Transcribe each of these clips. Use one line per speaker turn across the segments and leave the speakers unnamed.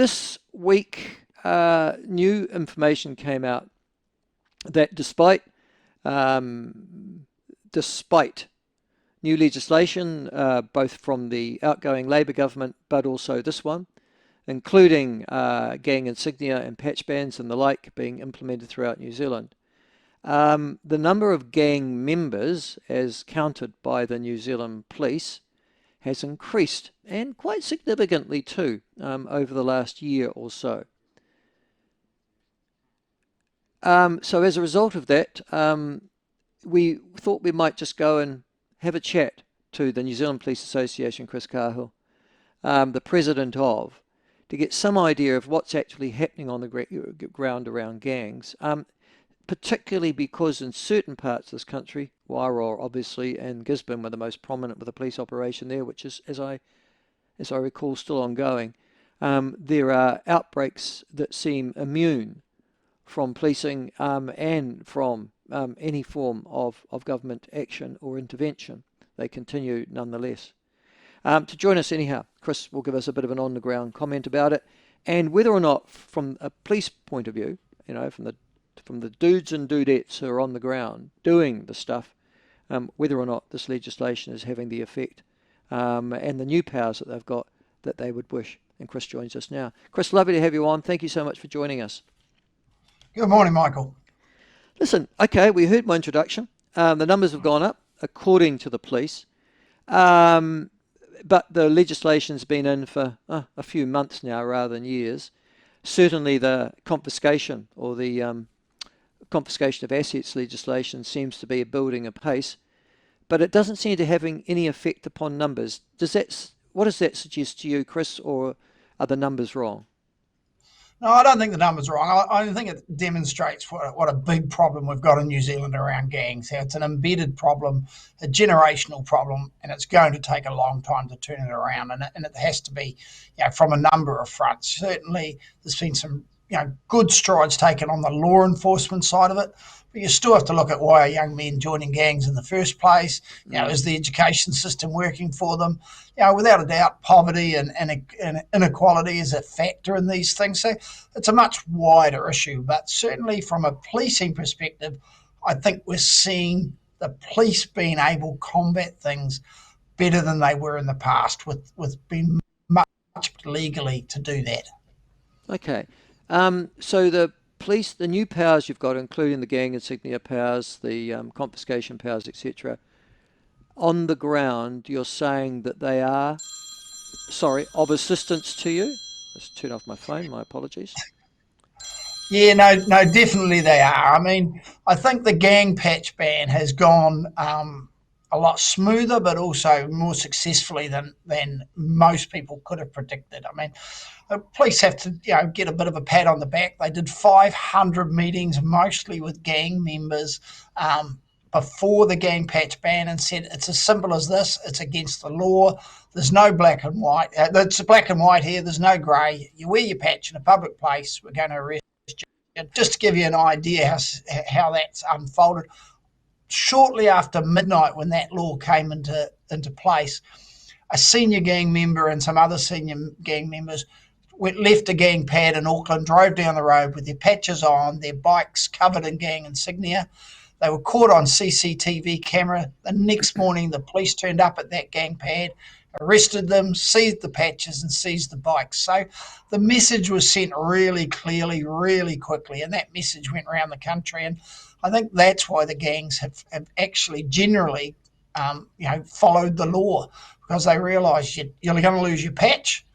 this week, new information came out that despite new legislation, both from the outgoing Labour government, but also this one, including gang insignia and patch bans and the like being implemented throughout New Zealand, the number of gang members, as counted by the New Zealand police, has increased, and quite significantly too, over the last year or so. So as a result of that, we thought we might just go and have a chat to the New Zealand Police Association, Chris Cahill, the president of, to get some idea of what's actually happening on the ground around gangs, particularly because in certain parts of this country, Wairoa obviously and Gisborne were the most prominent with a police operation there, which is, as I recall, still ongoing. There are outbreaks that seem immune from policing and from any form of government action or intervention. They continue nonetheless. To join us anyhow, Chris will give us a bit of an on-the-ground comment about it, and whether or not, from a police point of view, you know, from the dudes and dudettes who are on the ground doing the stuff, whether or not this legislation is having the effect and the new powers that they've got that they would wish. And Chris joins us now. Chris, lovely to have you on. Thank you so much for joining us.
Good morning, Michael.
Listen, okay, we heard my introduction. The numbers have gone up, according to the police. But the legislation's been in for a few months now rather than years. Certainly the confiscation or the confiscation of assets legislation seems to be building apace, but it doesn't seem to having any effect upon numbers. What does that suggest to you, Chris, or are the numbers wrong?
No, I don't think the number's wrong. I think it demonstrates what a big problem we've got in New Zealand around gangs. How it's an embedded problem, a generational problem, and it's going to take a long time to turn it around. And it has to be, from a number of fronts. Certainly, there's been some, good strides taken on the law enforcement side of it. But you still have to look at why are young men joining gangs in the first place? Is the education system working for them? Without a doubt, poverty and inequality is a factor in these things. So it's a much wider issue. But certainly from a policing perspective, I think we're seeing the police being able to combat things better than they were in the past, with being much legally to do that.
Okay. So the police, the new powers you've got, including the gang insignia powers, the confiscation powers, etc., on the ground, you're saying that they are, of assistance to you? Let's turn off my phone, my apologies.
Yeah, no, definitely they are. I mean, I think the gang patch ban has gone a lot smoother, but also more successfully than most people could have predicted. I mean, the police have to get a bit of a pat on the back. They did 500 meetings, mostly with gang members, before the gang patch ban, and said it's as simple as this: it's against the law. There's no black and white. It's black and white here. There's no grey. You wear your patch in a public place, we're going to arrest you. Just to give you an idea how that's unfolded. Shortly after midnight, when that law came into place, a senior gang member and some other senior gang members left a gang pad in Auckland, drove down the road with their patches on, their bikes covered in gang insignia. They were caught on CCTV camera. The next morning, the police turned up at that gang pad, arrested them, seized the patches and seized the bikes. So the message was sent really clearly, really quickly, and that message went around the country. And I think that's why the gangs have actually generally, followed the law, because they realise you're going to lose your patch,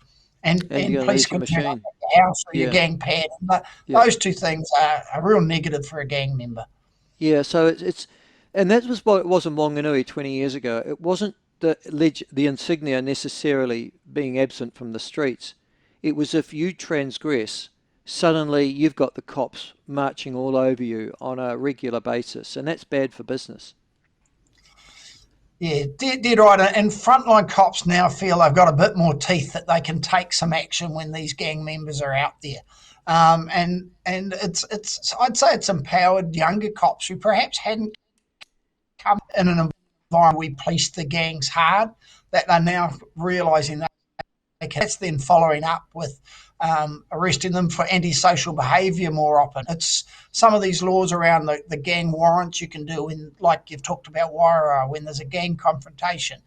and police can turn up at your house or your gang pad. And those two things are a real negative for a gang member.
Yeah, so and that was what it was in Wanganui 20 years ago. It wasn't the insignia necessarily being absent from the streets. It was if you transgress, suddenly you've got the cops marching all over you on a regular basis, and that's bad for business.
Yeah, dead right. And frontline cops now feel they've got a bit more teeth, that they can take some action when these gang members are out there. And it's I'd say it's empowered younger cops who perhaps hadn't come in an environment we policed the gangs hard, that they're now realising that that's then following up with arresting them for antisocial behaviour more often. It's some of these laws around the gang warrants you can do in, like you've talked about Wairau, when there's a gang confrontation.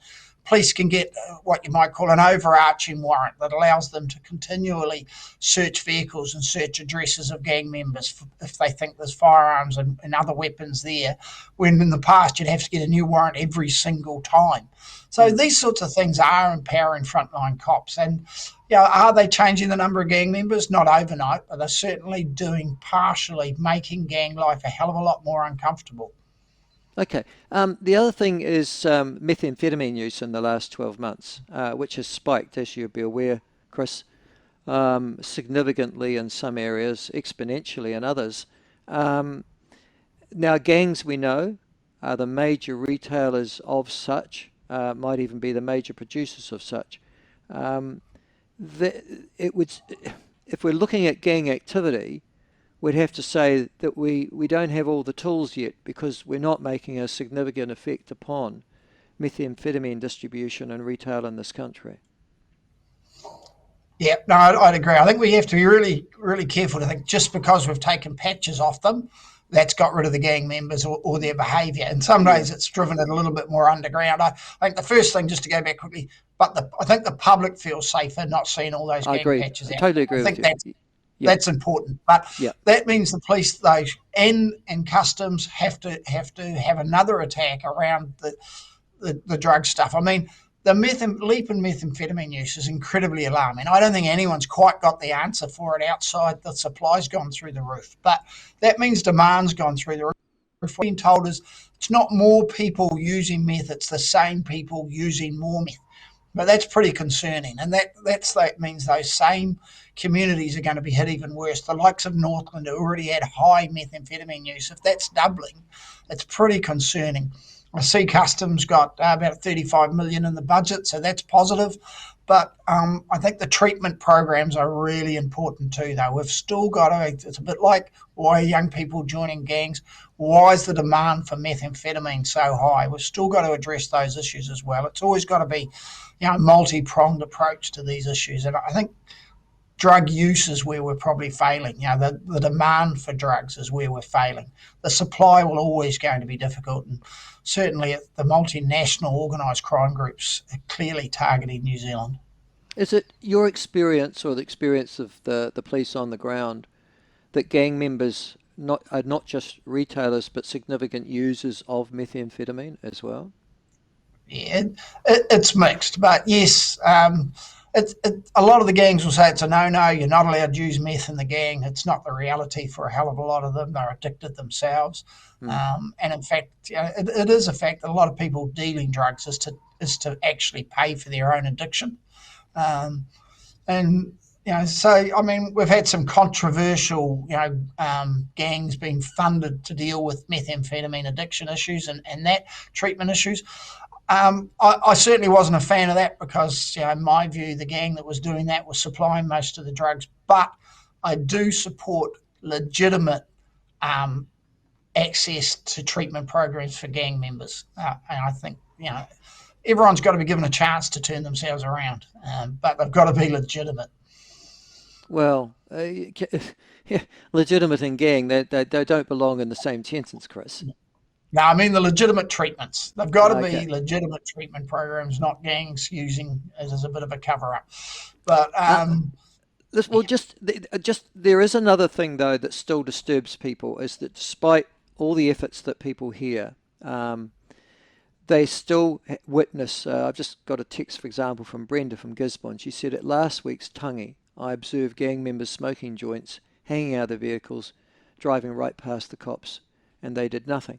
Police can get what you might call an overarching warrant that allows them to continually search vehicles and search addresses of gang members if they think there's firearms and other weapons there, when in the past you'd have to get a new warrant every single time. So
Mm.
these sorts of things are empowering frontline cops. And are they changing the number of gang members? Not overnight, but they're certainly doing partially, making gang life a hell of a lot more uncomfortable.
Okay. The other thing is methamphetamine use in the last 12 months, which has spiked, as you'll be aware, Chris, significantly in some areas, exponentially in others. Um, Now, gangs we know are the major retailers of such, might even be the major producers of such. Um, it would, if we're looking at gang activity, we'd have to say that we don't have all the tools yet because we're not making a significant effect upon methamphetamine distribution and retail in this country.
Yeah, no, I'd agree. I think we have to be really, really careful to think just because we've taken patches off them, that's got rid of the gang members or their behaviour. In some
Yeah,
ways, it's driven it a little bit more underground. I think the first thing, just to go back quickly, I think the public feels safer not seeing all those
I
gang
agree.
patches
I
out.
totally
I
agree with
think
you. Yeah,
that's important. But
yeah.
that means the police, though, and customs have another attack around the drug stuff. I mean, the leap in methamphetamine use is incredibly alarming. I don't think anyone's quite got the answer for it outside the supply's gone through the roof. But that means demand's gone through the roof. What we've been told is it's not more people using meth, it's the same people using more meth. But that's pretty concerning. And that means those same communities are going to be hit even worse. The likes of Northland who already had high methamphetamine use, if that's doubling, it's pretty concerning. I see Customs got about 35 million in the budget, so that's positive. But I think the treatment programs are really important too, though. We've still got to, it's a bit like why are young people joining gangs? Why is the demand for methamphetamine so high? We've still got to address those issues as well. It's always got to be, a multi-pronged approach to these issues. And I think drug use is where we're probably failing. The demand for drugs is where we're failing. The supply will always going to be difficult, and certainly the multinational organised crime groups are clearly targeting New Zealand.
Is it your experience or the experience of the police on the ground that gang members are not just retailers but significant users of methamphetamine as well?
Yeah, it's mixed, but yes, a lot of the gangs will say it's a no-no. You're not allowed to use meth in the gang. It's not the reality for a hell of a lot of them. They're addicted themselves,
Hmm.
and in fact, it is a fact that a lot of people dealing drugs is to actually pay for their own addiction. Um, and so I mean, we've had some controversial, gangs being funded to deal with methamphetamine addiction issues and that treatment issues. I certainly wasn't a fan of that because, in my view, the gang that was doing that was supplying most of the drugs. But I do support legitimate um, access to treatment programs for gang members, and I think everyone's got to be given a chance to turn themselves around, but they've got to be legitimate.
Well, yeah, legitimate and gang, they don't belong in the same sentence, Chris.
Now, I mean the legitimate treatments. They've got to
Okay.
be legitimate treatment programs, not gangs using it as a bit of a cover up. But
Uh, well, just there is another thing though that still disturbs people is that despite all the efforts that people hear, um, they still witness. I've just got a text, for example, from Brenda from Gisborne. She said at last week's tangi, I observed gang members smoking joints, hanging out of their vehicles, driving right past the cops, and they did nothing.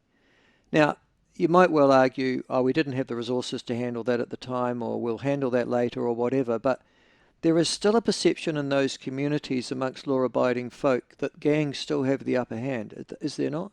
Now, you might well argue, oh, we didn't have the resources to handle that at the time, or we'll handle that later, or whatever, but there is still a perception in those communities amongst law abiding folk that gangs still have the upper hand, is there not?